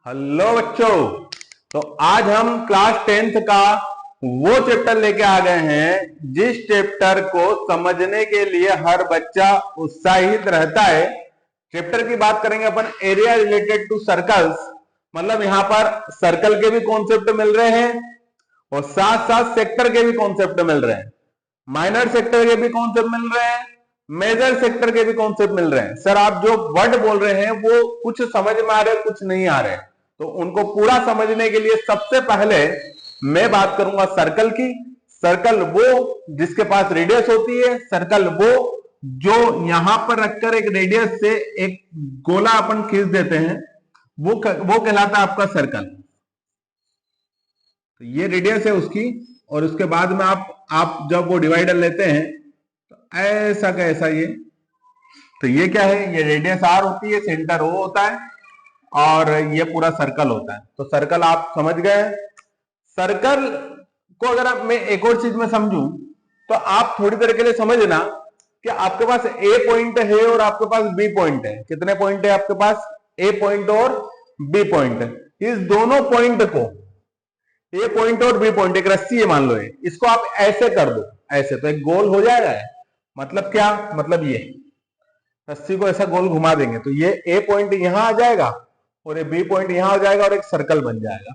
Hello बच्चों। तो आज हम क्लास 10th का वो चैप्टर लेके आ गए हैं जिस चैप्टर को समझने के लिए हर बच्चा उत्साहित रहता है। चैप्टर की बात करेंगे अपन एरिया रिलेटेड टू सर्कल्स, मतलब यहाँ पर सर्कल के भी कॉन्सेप्ट मिल रहे हैं और साथ साथ सेक्टर के भी कॉन्सेप्ट मिल रहे हैं, माइनर सेक्टर के भी कॉन्सेप्ट मिल रहे हैं, मेजर सेक्टर के भी कॉन्सेप्ट मिल रहे हैं। सर आप जो वर्ड बोल रहे हैं वो कुछ समझ में आ रहे कुछ नहीं आ रहे, तो उनको पूरा समझने के लिए सबसे पहले मैं बात करूंगा सर्कल की। सर्कल वो जिसके पास रेडियस होती है, सर्कल वो जो यहां पर रखकर एक रेडियस से एक गोला अपन खींच देते हैं, वो कहलाता है आपका सर्कल। तो ये रेडियस है उसकी, और उसके बाद में आप जब वो डिवाइडर लेते हैं तो ऐसा का ऐसा तो ये क्या है, ये रेडियस आर होती है, सेंटर ओ होता है और ये पूरा सर्कल होता है। तो सर्कल आप समझ गए। सर्कल को अगर मैं एक और चीज में समझूं तो आप थोड़ी देर के लिए समझना कि आपके पास ए पॉइंट है और आपके पास बी पॉइंट है। कितने पॉइंट है आपके पास? ए पॉइंट और बी पॉइंट। इस दोनों पॉइंट को, ए पॉइंट और बी पॉइंट एक रस्सी है मान लो, इसको आप ऐसे कर दो, ऐसे तो एक गोल हो जाएगा। मतलब क्या? मतलब ये रस्सी को ऐसा गोल घुमा देंगे तो ये ए पॉइंट यहां आ जाएगा और ये बी पॉइंट यहां आ जाएगा और एक सर्कल बन जाएगा।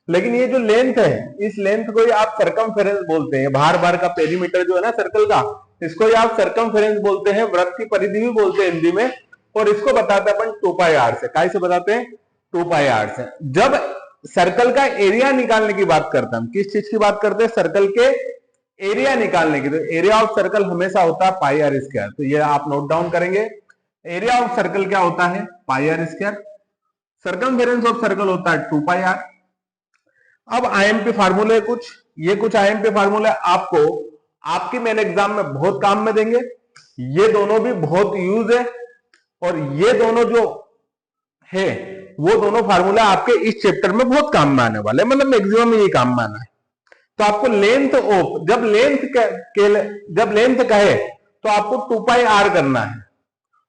लेकिन ये जो लेंथ है, इस लेंथ को ही आप सर्कमफेरेंस बोलते हैं। बाहर का पेरीमीटर जो है ना सर्कल का, इसको ही आप सर्कमफेरेंस बोलते हैं, वृत्त की परिधि भी बोलते हैं हिंदी में। और इसको बताते हैं अपन 2πr से। काय से बताते हैं? 2πr से। जब सर्कल का एरिया निकालने की बात करते हैं, हम किस चीज की बात करते हैं? सर्कल के एरिया निकालने की। तो एरिया ऑफ सर्कल हमेशा होता है पाई आर स्क्वायर। तो ये आप नोट डाउन करेंगे, एरिया ऑफ सर्कल क्या होता है? Pi R square. Circumference of circle होता है 2πr। अब आईएमपी फार्मूले कुछ आईएमपी फार्मूले आपको आपकी मेन एग्जाम में बहुत काम में देंगे। ये दोनों भी बहुत यूज है और ये दोनों जो है वो दोनों फार्मूला आपके इस चैप्टर में बहुत काम में आने वाले, मतलब मैक्सिमम यही काम में आना है। तो आपको लेंथ ऑफ, जब लेंथ कहे तो आपको 2πr करना है,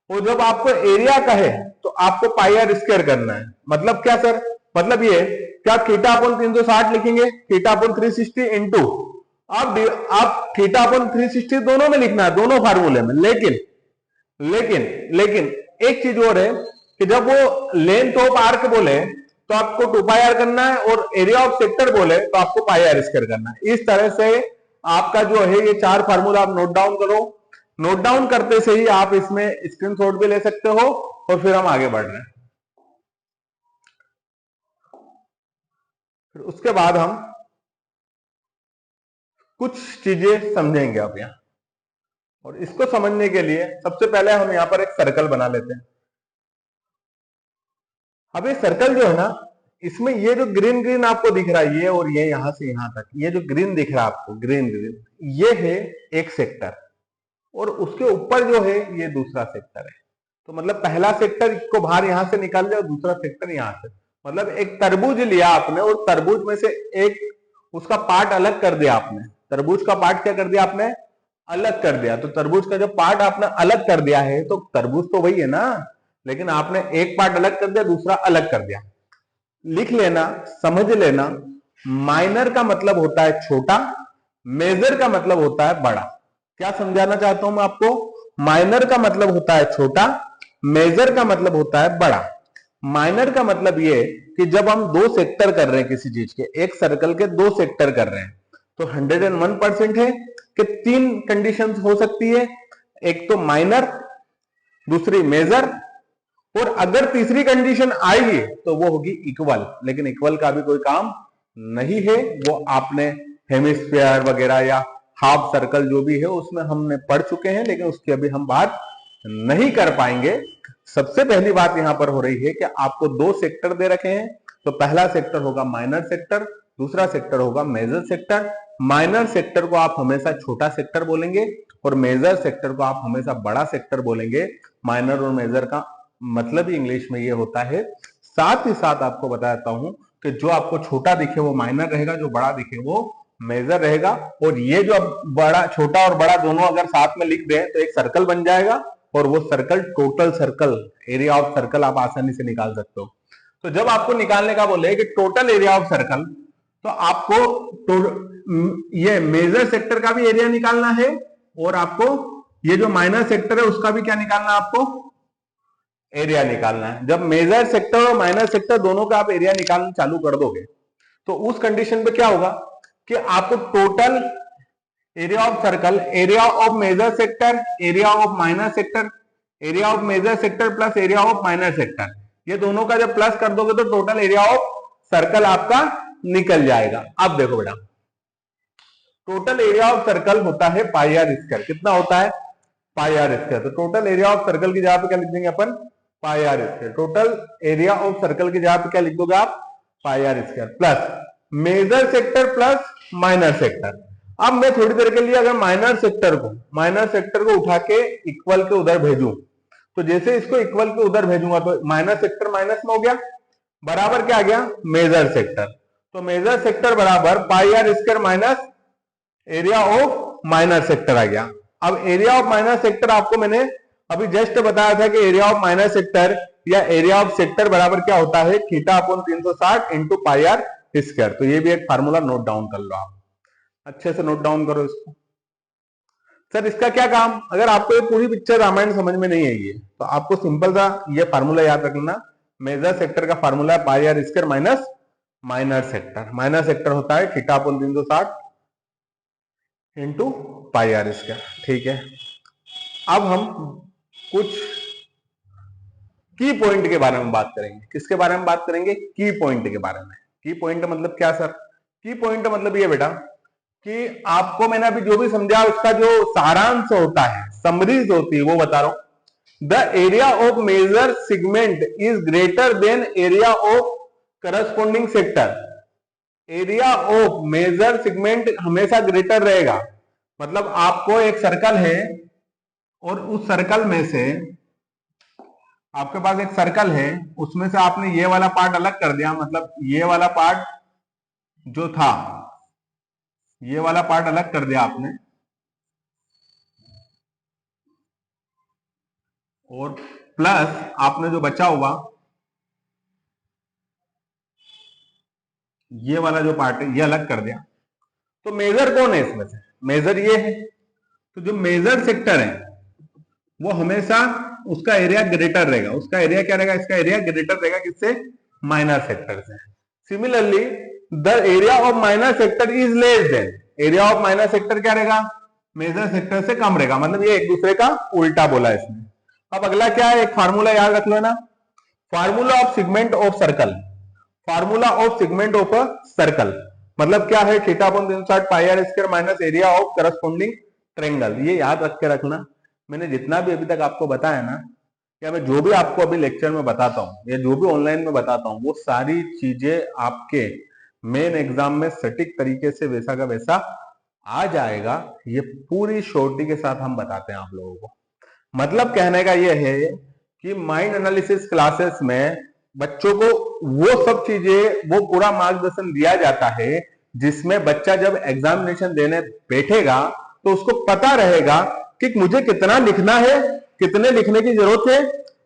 और जब आपको एरिया कहे तो आपको पाई आर स्क्वायर करना है। मतलब क्या सर? मतलब ये क्या थीटा अपन 360 लिखेंगे, थीटा अपन 360 इंटू, आप थीटा अपन 360 दोनों में लिखना है, दोनों फार्मूले में। लेकिन एक चीज और है कि जब वो लेंथ ऑफ आर्क बोले तो आपको 2πr करना है, और एरिया ऑफ सेक्टर बोले तो आपको पाई आर स्क्वायर करना है। इस तरह से आपका जो है ये 4 फार्मूला आप नोट डाउन करो। नोट डाउन करते से ही आप इसमें स्क्रीनशॉट भी ले सकते हो, और फिर हम आगे बढ़ रहे हैं। फिर उसके बाद हम कुछ चीजें समझेंगे अब यहां, और इसको समझने के लिए सबसे पहले हम यहां पर एक सर्कल बना लेते हैं। अब ये सर्कल जो है ना, इसमें ये जो ग्रीन आपको दिख रहा है, ये और ये यहां से यहां तक, ये जो ग्रीन दिख रहा है आपको, ग्रीन ये है एक सेक्टर, और उसके ऊपर जो है ये दूसरा सेक्टर है। तो मतलब पहला सेक्टर को बाहर यहां से निकाल दिया और दूसरा सेक्टर यहां से। मतलब एक तरबूज लिया आपने और तरबूज में से एक उसका पार्ट अलग कर दिया आपने। तरबूज का पार्ट क्या कर दिया आपने? अलग कर दिया। तो तरबूज का जब पार्ट आपने अलग कर दिया है तो तरबूज तो वही है ना, लेकिन आपने एक पार्ट अलग कर दिया, दूसरा अलग कर दिया। लिख लेना, समझ लेना, माइनर का मतलब होता है छोटा, मेजर का मतलब होता है बड़ा। क्या समझाना चाहता हूं मैं आपको? माइनर का मतलब होता है छोटा, मेजर का मतलब होता है बड़ा। माइनर का मतलब ये कि जब हम 2 सेक्टर कर रहे हैं किसी चीज के, एक सर्कल के 2 सेक्टर कर रहे हैं, तो 101% है कि 3 कंडीशंस हो सकती है। एक तो माइनर, दूसरी मेजर, और अगर तीसरी कंडीशन आएगी तो वो होगी इक्वल। लेकिन इक्वल का भी कोई काम नहीं है, वो आपने हेमिस्फीयर वगैरह या हाफ सर्कल जो भी है उसमें हमने पढ़ चुके हैं, लेकिन उसकी अभी हम बात नहीं कर पाएंगे। सबसे पहली बात यहां पर हो रही है कि आपको 2 सेक्टर दे रखे हैं। तो पहला सेक्टर होगा माइनर सेक्टर, दूसरा सेक्टर होगा मेजर सेक्टर। माइनर सेक्टर को आप हमेशा छोटा सेक्टर बोलेंगे और मेजर सेक्टर को आप हमेशा बड़ा सेक्टर बोलेंगे। माइनर और मेजर का मतलब ही इंग्लिश में ये होता है। साथ ही साथ आपको बताता हूं कि जो आपको छोटा दिखे वो माइनर रहेगा, जो बड़ा दिखे वो मेजर रहेगा। और ये जो बड़ा, छोटा और बड़ा दोनों अगर साथ में लिख दें तो एक सर्कल बन जाएगा, और वो circle total circle, area of circle आप आसानी से निकाल सकते हो। तो जब आपको निकालने का बोले कि टोटल एरिया ऑफ सर्कल, तो आपको ये मेजर सेक्टर का भी एरिया निकालना है और आपको ये जो माइनर सेक्टर है उसका भी क्या निकालना है, आपको एरिया निकालना है। जब मेजर सेक्टर और माइनर सेक्टर दोनों का आप एरिया निकालना चालू कर दोगे तो उस कंडीशन पे क्या होगा कि आपको total area of circle, area of major sector, area of minor sector, area of major sector plus area of minor sector, ये दोनों का जब प्लस कर दोगे तो टोटल एरिया ऑफ सर्कल आपका निकल जाएगा। अब देखो बेटा, टोटल एरिया ऑफ सर्कल होता है पाई आर स्क्वायर। कितना होता है? Pi R square. तो टोटल एरिया ऑफ सर्कल की जगह पे क्या लिख देंगे अपन? Pi R square. Total area of circle की जगह पे क्या लिख दोगे आप? Pi R square plus major sector plus minor sector. अब मैं थोड़ी देर के लिए अगर माइनर सेक्टर को उठा के इक्वल के उधर भेजूं, तो जैसे इसको इक्वल के उधर भेजूंगा तो माइनर सेक्टर माइनस में हो गया, बराबर क्या आ गया? Major sector. तो मेजर सेक्टर बराबर pi R square minus area of minor sector आ गया। अब एरिया ऑफ माइनर सेक्टर आपको मैंने अभी जस्ट बताया था कि एरिया ऑफ माइनर सेक्टर या एरिया ऑफ सेक्टर बराबर क्या होता है? Theta upon 360 into pi R square. तो ये भी एक फार्मूला नोट डाउन कर लो, आप अच्छे से नोट डाउन करो इसको। सर इसका क्या काम? अगर आपको ये पूरी पिक्चर रामायण समझ में नहीं आई है तो आपको सिंपल सा ये फार्मूला याद रखना। मेजर सेक्टर का फार्मूला है pi R square minus minor sector. Minor sector होता है theta upon 360 into pi R square. ठीक है, अब हम कुछ की पॉइंट के बारे में बात करेंगे। किसके बारे में बात करेंगे? की पॉइंट के बारे में। की पॉइंट मतलब क्या सर? की पॉइंट मतलब ये बेटा कि आपको मैंने अभी जो भी समझा उसका जो सारांश होता है, समरीज होती है, वो बता रहा हूं। The area of major segment is greater than area of corresponding sector. Area of major segment हमेशा ग्रेटर रहेगा। मतलब आपको एक सर्कल है और उस सर्कल में से आपके पास एक सर्कल है, उसमें से आपने ये वाला पार्ट अलग कर दिया, मतलब ये वाला पार्ट जो था ये वाला पार्ट अलग कर दिया आपने, और प्लस आपने जो बचा हुआ ये वाला जो पार्ट है ये अलग कर दिया। तो मेजर कौन है इसमें से? मेजर ये है। तो जो मेजर सेक्टर है वो हमेशा उसका एरिया ग्रेटर रहेगा। उसका एरिया क्या रहेगा? इसका एरिया ग्रेटर रहेगा किससे? माइनर सेक्टर से। Similarly the area of minor sector is less than. Area of minor sector क्या रहेगा? मेजर सेक्टर से कम रहेगा। मतलब ये एक दूसरे का उल्टा बोला है इसमें। अब अगला क्या है? एक फार्मूला याद रख लो ना, formula of segment of circle. Formula of segment of a circle मतलब क्या है? Theta upon 360 pi R square minus area of corresponding triangle. ये याद रख के रखना। मैंने जितना भी अभी तक आपको बताया ना, या मैं जो भी आपको अभी लेक्चर में बताता हूँ या जो भी ऑनलाइन में बताता हूँ, वो सारी चीजें आपके मेन एग्जाम में सटीक तरीके से वैसा का वैसा आ जाएगा। ये पूरी श्योरिटी के साथ हम बताते हैं आप लोगों को। मतलब कहने का ये है कि माइंड एनालिसिस क्लासेस में बच्चों को वो सब चीजें, वो पूरा मार्गदर्शन दिया जाता है जिसमें बच्चा जब एग्जामिनेशन देने बैठेगा तो उसको पता रहेगा कि मुझे कितना लिखना है, कितने लिखने की जरूरत है।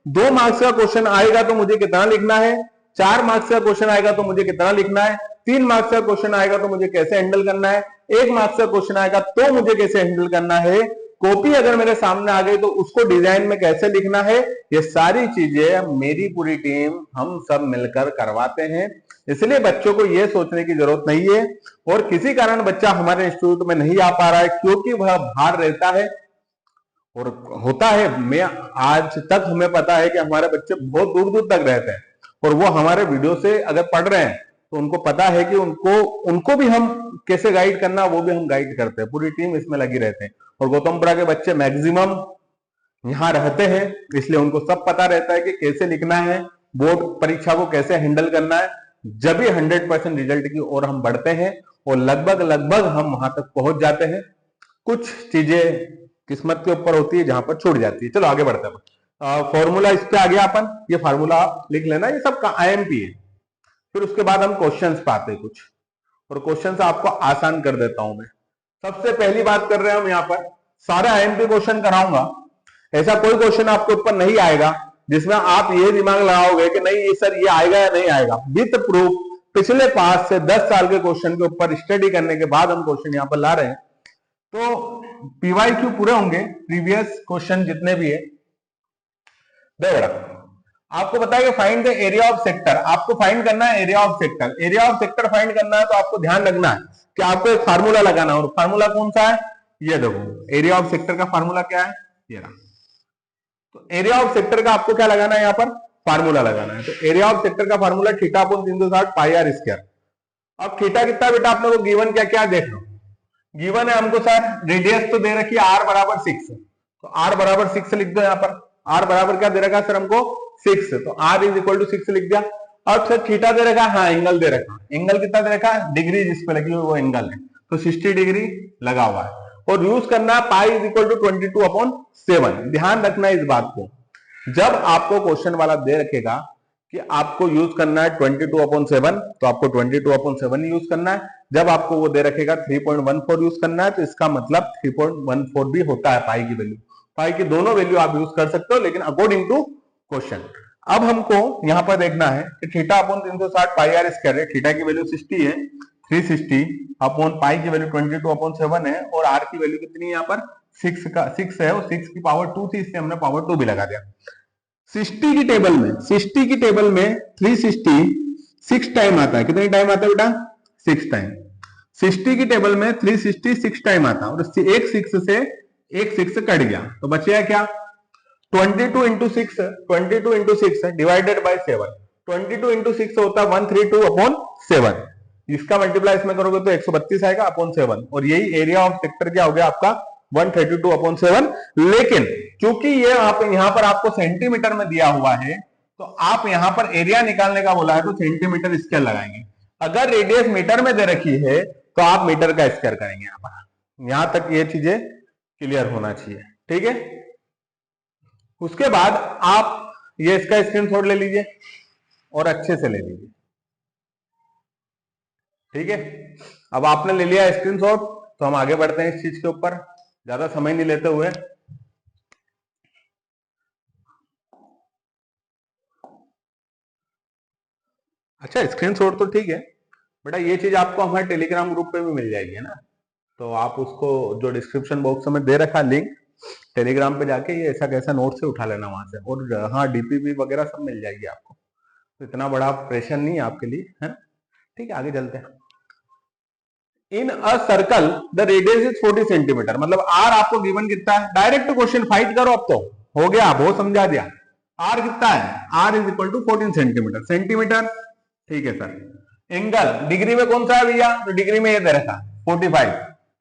2 मार्क्स का क्वेश्चन आएगा तो मुझे कितना लिखना है, 4 मार्क्स का क्वेश्चन आएगा तो मुझे कितना लिखना है, 3 मार्क्स का क्वेश्चन आएगा तो मुझे कैसे हैंडल करना है, 1 मार्क्स का क्वेश्चन आएगा तो मुझे कैसे हैंडल करना है, कॉपी अगर मेरे सामने आ गई तो उसको डिजाइन में कैसे लिखना है। ये सारी चीजें मेरी पूरी टीम हम सब मिलकर करवाते हैं। इसलिए बच्चों को यह सोचने की जरूरत नहीं है और किसी कारण बच्चा हमारे इंस्टीट्यूट में नहीं आ पा रहा है क्योंकि वह बाहर रहता है और होता है। मैं आज तक हमें पता है कि हमारे बच्चे बहुत दूर दूर तक रहते हैं और वो हमारे वीडियो से अगर पढ़ रहे हैं तो उनको पता है कि उनको भी हम कैसे गाइड करना, वो भी हम गाइड करते हैं। पूरी टीम इसमें लगी रहते हैं और गौतमपुरा के बच्चे मैक्सिमम यहाँ रहते हैं, इसलिए उनको सब पता रहता है कि कैसे लिखना है, बोर्ड परीक्षा को कैसे हैंडल करना है। जब भी 100% रिजल्ट की ओर हम बढ़ते हैं और लगभग हम वहां तक पहुंच जाते हैं। कुछ चीजें किस्मत के ऊपर होती है जहां पर छूट जाती है। चलो आगे बढ़ते हैं। फॉर्मूला इस पे आ गया अपन, ये फार्मूला आप लिख लेना, ये सब का आईएमपी है। फिर उसके बाद हम क्वेश्चंस पाते हैं कुछ, और क्वेश्चंस आपको आसान कर देता हूं मैं। सबसे पहली बात कर रहे हैं हम यहाँ पर, सारे आईएमपी क्वेश्चन कराऊंगा। ऐसा कोई क्वेश्चन आपके ऊपर नहीं आएगा जिसमें आप ये दिमाग लगाओगे कि नहीं ये सर ये आएगा या नहीं आएगा। विथ प्रूफ पिछले 5 से 10 साल के क्वेश्चन के ऊपर स्टडी करने के बाद हम क्वेश्चन यहाँ पर ला रहे हैं। तो पीवाईक्यू पूरे होंगे, प्रीवियस क्वेश्चन जितने भी है। देखो आपको बताया find the area of sector, आपको फाइंड करना है area of sector. Area of sector find करना है तो आपको ध्यान रखना है कि आपको एक फार्मूला लगाना है, और फार्मूला कौन सा है ये देखो। एरिया ऑफ सेक्टर का फार्मूला क्या है ये रहा। तो एरिया ऑफ सेक्टर का आपको क्या लगाना है यहाँ पर फार्मूला लगाना है। तो एरिया ऑफ सेक्टर का formula theta upon 360 pi R square. अब थीटा कितना बेटा आपने को गिवन क्या क्या देख लो। गिवन है हमको सर रेडियस तो दे रखी है r बराबर 6, तो r बराबर 6 लिख दो यहाँ पर। r बराबर क्या दे रखा है सर हमको 6, तो r इज इक्वल टू 6 लिख दिया। अब सर थीटा दे रखा है, हाँ एंगल दे रखा है। एंगल कितना दे रखा है डिग्री जिस पे लगी हुई वो एंगल है, तो 60 डिग्री लगा हुआ है। और यूज करना है पाई इज इक्वल टू 22/7। ध्यान रखना है इस बात को, जब आपको क्वेश्चन वाला दे रखेगा कि आपको यूज करना है 22/7 तो आपको 22/7 यूज करना है। जब आपको वो दे रखेगा 3.14 यूज करना है तो इसका मतलब 3.14 भी होता है पाई की वैल्यू। पाई की दोनों वैल्यू आप यूज कर सकते हो, लेकिन अकॉर्डिंग टू क्वेश्चन। अब हमको यहाँ पर देखना है कि theta upon 360 pi R square है, थीटा की वैल्यू 60 है, 360 अपॉन पाई की वैल्यू 22/7 है, और आर की वैल्यू कितनी है यहाँ पर 6 है, और 6 की पावर 2 थी, इससे हमने पावर 2 भी लगा दिया। 60 की टेबल में 360 6 टाइम आता है। कितनी टाइम आता है बेटा 6 टाइम। 60 की टेबल में 360 6 टाइम आता है, और एक 6 से एक 6 कट गया तो बचेगा क्या 22 इंटू 6 डिवाइडेड बाई 7। 22 इंटू 6 होता है 132/7। इसका मल्टीप्लाई इसमें करोगे तो 132 आएगा अपॉन 7, और यही एरिया ऑफ सेक्टर क्या हो गया आपका 132/7। लेकिन क्योंकि ये आप यहां पर आपको सेंटीमीटर में दिया हुआ है, तो आप यहां पर एरिया निकालने का बोला है तो सेंटीमीटर स्क्वायर लगाएंगे। अगर रेडियस मीटर में दे रखी है तो आप मीटर का स्क्वायर करेंगे। यहां पर यहां तक ये चीजें क्लियर होना चाहिए, ठीक है। उसके बाद आप ये इसका स्क्रीनशॉट ले लीजिए और अच्छे से ले लीजिए, ठीक है। अब आपने ले लिया स्क्रीनशॉट, तो हम आगे बढ़ते हैं इस चीज के ऊपर, ज्यादा समय नहीं लेते हुए। अच्छा स्क्रीनशॉट तो ठीक है बेटा, ये चीज आपको हमारे टेलीग्राम ग्रुप पे भी मिल जाएगी है ना, तो आप उसको जो डिस्क्रिप्शन बॉक्स में दे रखा लिंक, टेलीग्राम पे जाके ये ऐसा कैसा नोट से उठा लेना वहां से, और हाँ डीपीपी वगैरह सब मिल जाएगी आपको, तो इतना बड़ा प्रेशर नहीं है आपके लिए, है ठीक है। आगे चलते हैं। In a circle the radius is 40 centimetre, मतलब आर आपको गिवन कितना है, डायरेक्ट क्वेश्चन फाइट करो, अब तो हो गया, बहुत समझा दिया। आर कितना है, R is equal to 14 centimetre, centimetre ठीक है सर। एंगल डिग्री में कौन सा है भैया, तो डिग्री में ये दे रखा 45,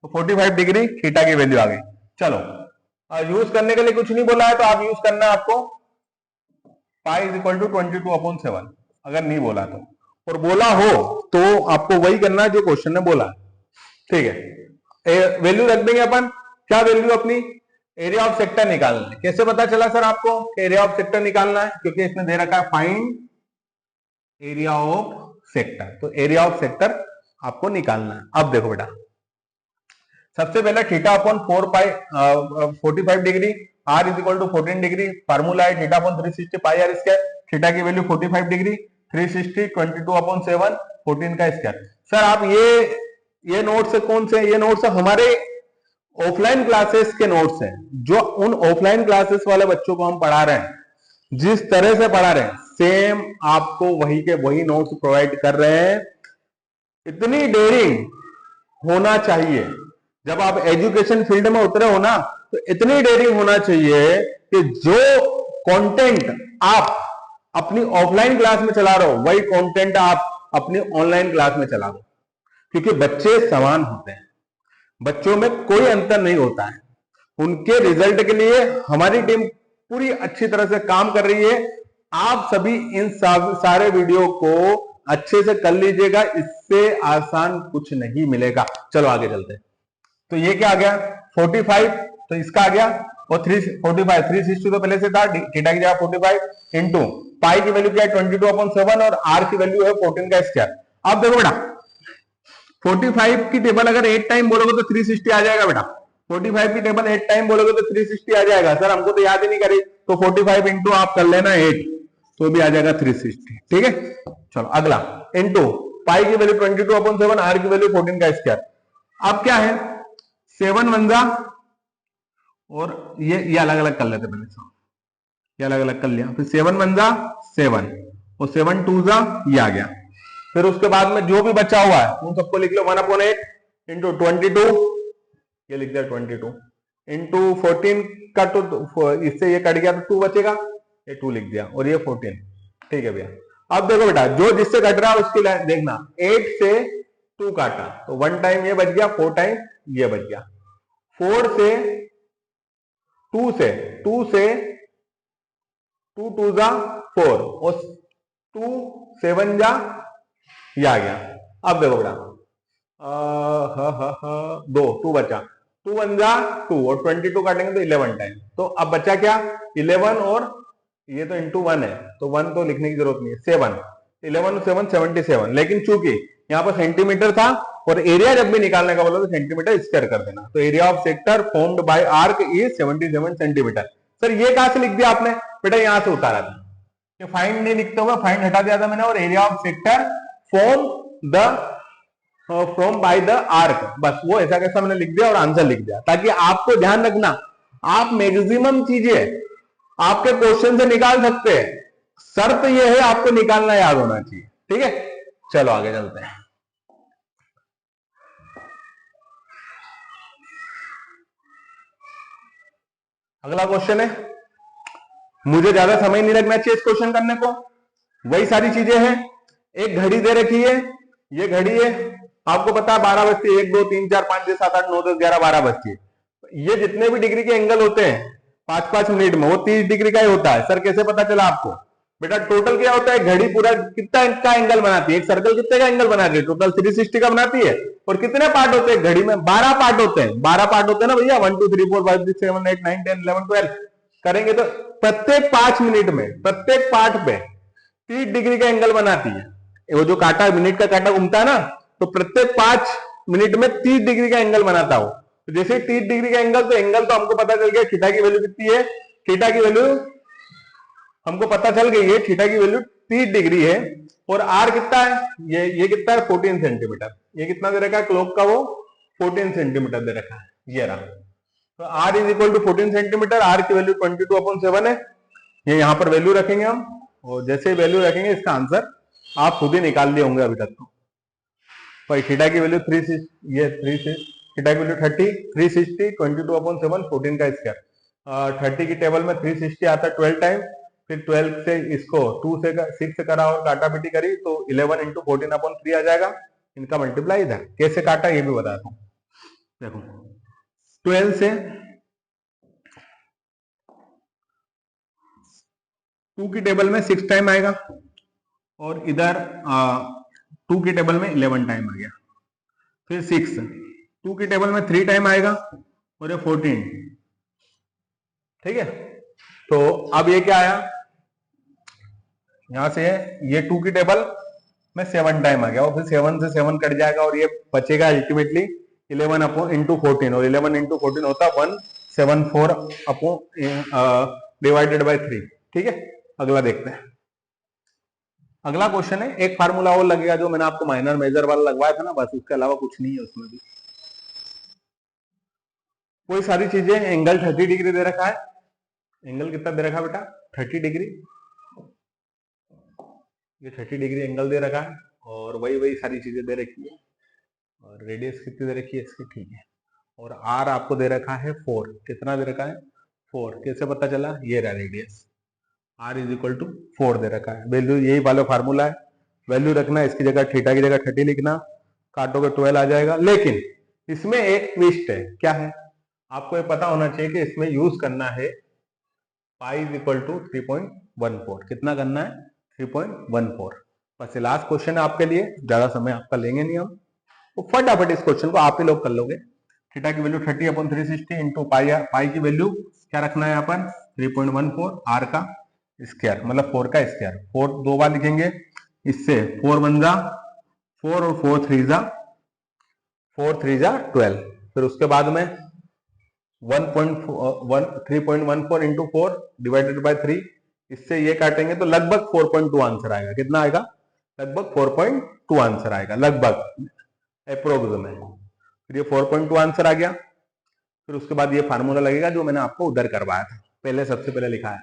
तो 45 डिग्री, थीटा की वैल्यू आ गई। चलो यूज करने के लिए कुछ नहीं बोला है, तो आप यूज करना है आपको पाई इज इक्वल टू 22/7, अगर नहीं बोला तो, और बोला हो तो आपको वही करना है जो क्वेश्चन ने बोला, ठीक है। वैल्यू रख देंगे अपन, क्या वैल्यू अपनी, एरिया ऑफ सेक्टर निकालना है। कैसे पता चला सर आपको एरिया ऑफ सेक्टर निकालना है, क्योंकि इसने दे रखा है फाइंड एरिया ऑफ सेक्टर, तो एरिया ऑफ सेक्टर आपको निकालना है। अब देखो बेटा, सबसे पहले theta upon 45 degree, R is equal to 14 degree, formula है theta upon 360 pi R square, theta की वैल्यू 45 डिग्री, 360 22/7, 14 का स्क्वायर। सर आप ये नोट्स है कौन से, ये नोट्स है हमारे ऑफलाइन क्लासेस के नोट्स हैं, जो उन ऑफलाइन क्लासेस वाले बच्चों को हम पढ़ा रहे हैं, जिस तरह से पढ़ा रहे हैं सेम आपको वही के वही नोट्स प्रोवाइड कर रहे हैं। इतनी डेयरिंग होना चाहिए, जब आप एजुकेशन फील्ड में उतरे हो ना, तो इतनी डेयरिंग होना चाहिए कि जो कंटेंट आप अपनी ऑफलाइन क्लास में चला रहे हो वही कंटेंट आप अपनी ऑनलाइन क्लास में चला दो, क्योंकि बच्चे समान होते हैं, बच्चों में कोई अंतर नहीं होता है। उनके रिजल्ट के लिए हमारी टीम पूरी अच्छी तरह से काम कर रही है। आप सभी इन सारे वीडियो को अच्छे से कर लीजिएगा, इससे आसान कुछ नहीं मिलेगा। चलो आगे चलते हैं। तो ये क्या आ गया 45, तो इसका आ गया, और 345 360 तो पहले से था, थीटा की जगह 45 इंटू पाई की वैल्यू क्या है 22/7, और आर की वैल्यू है 14 का स्क्वायर। अब देखो बेटा 45 की टेबल अगर 8 टाइम बोलोगे तो 360 आ जाएगा बेटा, 45 की टेबल 8 टाइम बोलोगे तो 360 आ जाएगा। सर हमको तो याद ही नहीं करी, तो 45 इंटू आप कर लेना 8, तो भी आ जाएगा 360। ठीक है, चलो अगला इंटू पाई की वैल्यू 22/7, आर की वैल्यू 14 का स्क्वायर। अब क्या है, 7 1 जा, और ये अलग अलग कर लेते पहले, ये अलग अलग कर लिया, फिर 7 1 जा 7, और 7 2 जा, ये आ गया। फिर उसके बाद में जो भी बचा हुआ है उन सबको लिख लो, 1/8 इंटू 22, ये लिख दिया 22, इंटू 14 का, तो इससे ये कट गया तो 2 बचेगा, ये 2 लिख दिया, और ये 14। ठीक है भैया, अब देखो बेटा, जो जिससे कट रहा है उसकी देखना, 8 से 2 काटा तो 1 टाइम ये बच गया, 4 टाइम ये बच गया, 4 से 2 से 2 2 जा 4, और 2 7 जा, ये आ गया। अब देखो बेटा, 2 बचा, 2 1 जा 2, और 22 काटेंगे तो 11 टाइम, तो अब बचा क्या, 11, और ये तो इंटू 1 है, तो 1 तो लिखने की जरूरत नहीं है, 7, 11 और 7 77, लेकिन चूंकि यहाँ पर सेंटीमीटर था और एरिया जब भी निकालने का बोला तो सेंटीमीटर स्क्वायर कर देना, तो area of sector formed by arc is 77 centimetre. Sir ये कहां से लिख दिया आपने, बेटा यहां से उतारा था, ये फाइंड नहीं लिखते हुए फाइंड हटा दिया था मैंने, और area of sector from by the arc, बस वो ऐसा कैसा मैंने लिख दिया और आंसर लिख दिया, ताकि आपको ध्यान रखना, आप मैक्सिमम चीजें आपके क्वेश्चन से निकाल सकते हैं, शर्त यह है आपको निकालना याद होना चाहिए। ठीक है, चलो आगे चलते हैं। अगला क्वेश्चन है, मुझे ज्यादा समय नहीं लगना चाहिए इस क्वेश्चन करने को, वही सारी चीजें हैं। एक घड़ी दे रखी है, ये घड़ी है, आपको पता है 12 बजती है, 1 2 3 4 5 6 7 8 9 10 11 12 बजती है, ये जितने भी डिग्री के एंगल होते हैं 5-5 मिनट में, वो 30 डिग्री का ही होता है। सर कैसे पता चला आपको, बेटा टोटल क्या होता है, घड़ी पूरा कितना का एंगल बनाती है, एक सर्कल कितने का एंगल बनाती है, टोटल 360 का बनाती है, और कितने पार्ट होते हैं घड़ी में, 12 पार्ट होते हैं, 12 पार्ट होते हैं ना भैया, 1 2 3 4 5 6 7 8 9 10 11 12 करेंगे तो प्रत्येक 5 मिनट में प्रत्येक पार्ट पे 30 डिग्री का एंगल बनाती है। वो जो कांटा, मिनट का कांटा घूमता है ना, तो प्रत्येक 5 मिनट में 30 डिग्री का एंगल बनाता हो, तो जैसे 30 डिग्री का एंगल, तो एंगल तो हमको पता चल गया, थीटा की वैल्यू कितनी है, थीटा की वैल्यू हमको पता चल गई है, थीटा की वैल्यू 30 डिग्री है, और आर कितना है, ये कितना है 14 सेंटीमीटर, ये कितना दे रखा है क्लॉक का, वो 14 सेंटीमीटर दे रखा है, ये रहा। तो R is equal to 14 centimetre, R की वैल्यू 22/7 है, ये यहां पर वैल्यू रखेंगे हम, और जैसे वैल्यू रखेंगे इसका आंसर आप खुद ही निकाल लिए होंगे अभी तक तो। भाई थीटा की वैल्यू 360, ये 360, थीटा की वैल्यू 30, 360 22/7 14 का स्क्वायर, 30 की टेबल में 360 आता है 12 टाइम, फिर 12 से इसको 2 से 6 से करा और काटा पीटी करी तो 11 इंटू 14/3 आ जाएगा, इनका मल्टीप्लाई इधर कैसे काटा ये भी बताता हूं। देखो 12 से 2 की टेबल में 6 टाइम आएगा, और इधर 2 की टेबल में 11 टाइम आ गया, फिर 6 2 की टेबल में 3 टाइम आएगा, और ये 14। ठीक है, तो अब ये क्या आया, यहां से ये 2 की टेबल में 7 टाइम आ गया, और फिर 7 से 7 कट जाएगा, और ये बचेगा अल्टीमेटली 11 इंटू 14, और 11 इंटू 14 होता 174 डिवाइडेड बाय 3। ठीक है, अगला देखते हैं। अगला क्वेश्चन है, एक फार्मूला और लगेगा जो मैंने आपको माइनर मेजर वाला लगवाया था ना, बस उसके अलावा कुछ नहीं है उसमें भी। कोई सारी चीजें, एंगल 30 डिग्री दे रखा है, एंगल कितना दे रखा है बेटा 30 डिग्री, ये 30 डिग्री एंगल दे रखा है, और वही सारी चीजें दे रखी है, और रेडियस कितनी दे रखी है इसकी, ठीक है, और आर आपको दे रखा है 4, कितना दे रखा है 4, कैसे पता चला, ये रहा radius, R is equal to 4 दे रखा है, वैल्यू यही वाला फार्मूला है, वैल्यू रखना, इसकी जगह थीटा की जगह 30 लिखना, काटोगे 12 आ जाएगा। लेकिन इसमें एक ट्विस्ट है, क्या है, आपको ये पता होना चाहिए कि इसमें यूज करना है पाई इज इक्वल टू 3.14, कितना करना है 3.14। बस लास्ट क्वेश्चन है आपके लिए, ज्यादा समय आपका लेंगे नहीं हम, तो फटाफट इस क्वेश्चन को आप ही लोग कर लोगे। थीटा की वैल्यू 30/360 इंटू पाई की वैल्यू क्या रखना है यहाँ पर 3.14, आर का स्क्वायर मतलब 4 का स्क्वायर, 4 दो बार लिखेंगे, इससे 4 1 जा 4 और 4 3 जा 12, फिर उसके बाद में 3.14 इंटू 4 डिवाइडेड बाय 3, इससे ये काटेंगे तो लगभग 4.2 आंसर आएगा। कितना आएगा? लगभग 4.2 आंसर आएगा, लगभग अप्रोक्सीमेट। फिर ये 4.2 आंसर आ गया। फिर उसके बाद ये फार्मूला लगेगा जो मैंने आपको उधर करवाया था, पहले सबसे पहले लिखा है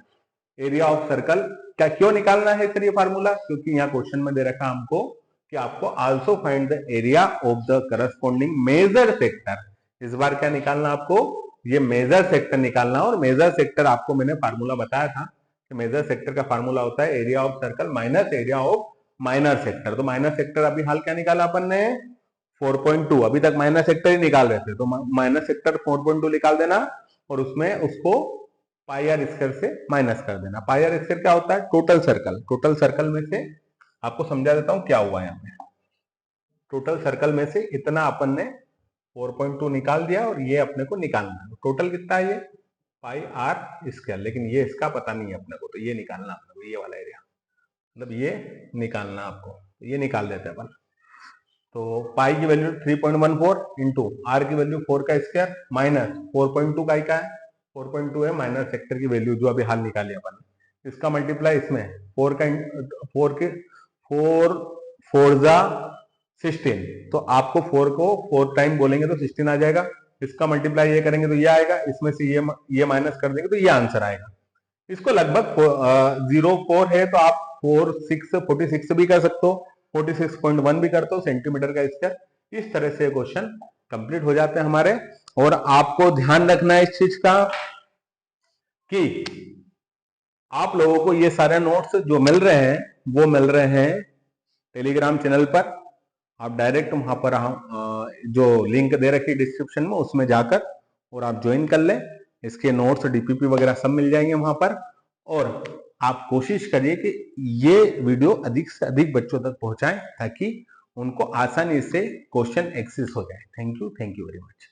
एरिया ऑफ सर्कल। क्या क्यों निकालना है सर ये फार्मूला? क्योंकि यहाँ क्वेश्चन में दे रखा हमको कि आपको also find the area of the corresponding major sector. इस बार क्या निकालना आपको? ये मेजर सेक्टर निकालना। और मेजर सेक्टर आपको मैंने फार्मूला बताया था कि मेजर सेक्टर का फार्मूला होता है area of circle minus area of minor sector. तो माइनर सेक्टर अभी हाल क्या निकाला अपन ने? 4.2। अभी तक माइनर सेक्टर ही निकाल रहे थे, तो माइनर सेक्टर 4.2 निकाल देना और उसमें उसको पाई आर स्क्वायर से माइनस कर देना। पाई आर स्क्वायर क्या होता है? Total circle. टोटल सर्कल में से आपको समझा देता हूं क्या हुआ यहाँ पे। टोटल सर्कल में से इतना अपन ने 4.2 निकाल दिया और ये अपने को निकालना है। टोटल कितना है? ये पाई आर स्क्वायर। लेकिन ये इसका पता नहीं है अपने को, तो ये निकालना अपने को, ये वाला एरिया, मतलब ये निकालना आपको। ये निकाल देते हैं अपन। तो पाई की वैल्यू 3.14 इंटू आर की वैल्यू 4 का स्क्वायर माइनस 4.2 का है 4.2 है माइनर सेक्टर की वैल्यू जो अभी हाल निकाली अपन। इसका मल्टीप्लाई इसमें 4 का 4 जा 16, तो आपको 4 को 4 टाइम बोलेंगे तो 16 आ जाएगा। इसका मल्टीप्लाई ये करेंगे तो ये आएगा, इसमें से ये माइनस कर देंगे तो ये आंसर आएगा। इसको लगभग 0.4 है तो आप 46 भी कर सकते हो, 46.1 भी करते हो सेंटीमीटर का स्क्वायर। इस तरह से क्वेश्चन कंप्लीट हो जाते हैं हमारे। और आपको ध्यान रखना है इस चीज का कि आप लोगों को ये सारे नोट्स जो मिल रहे हैं वो मिल रहे हैं टेलीग्राम चैनल पर। आप डायरेक्ट वहां पर जो लिंक दे रखी डिस्क्रिप्शन में उसमें जाकर और आप ज्वाइन कर लें। इसके नोट्स डीपीपी वगैरह सब मिल जाएंगे वहां पर। और आप कोशिश करिए कि ये वीडियो अधिक से अधिक बच्चों तक पहुंचाएं ताकि उनको आसानी से क्वेश्चन एक्सेस हो जाए। Thank you very much.